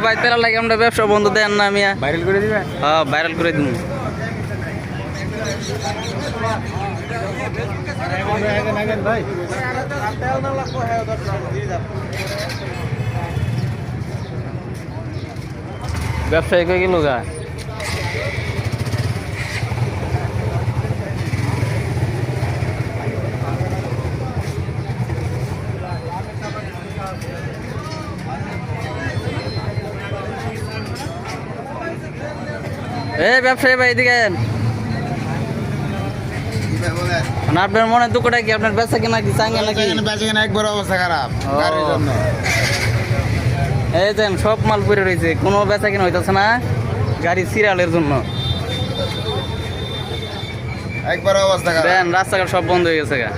ভাই তেরা লাগে আমরা ব্যবসা বন্ধ দেন না মিয়া, ভাইরাল করে দিবেন। হ্যাঁ ভাইরাল করে দিন। ভাই ব্যবসায়ী কই গেল গা? এ ব্যবসায়ী ভাই এদিকে আয়েন। মানে আপনার মনে দুঃখটা কি? আপনার বেচা কিনা কি চাঙ্গে নাকি? একবার অবস্থা খারাপ ও। গাড়ির জন্য। এই দেন সব মাল পড়ে রয়েছে, কোনো বেচা কিনা হইতেছে না গাড়ি সিরিয়ালের জন্য। একবার অবস্থা খারাপ। দেন রাস্তাঘাট সব বন্ধ হয়ে গেছে গা।